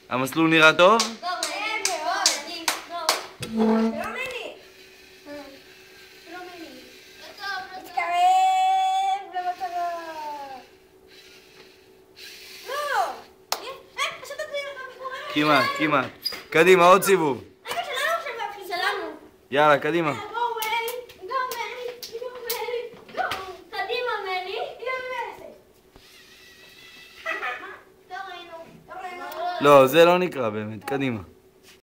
המסלול נראה טוב? כמעט, כמעט. קדימה, עוד סיבוב. יאללה, קדימה. לא, זה לא נקרא באמת, קדימה.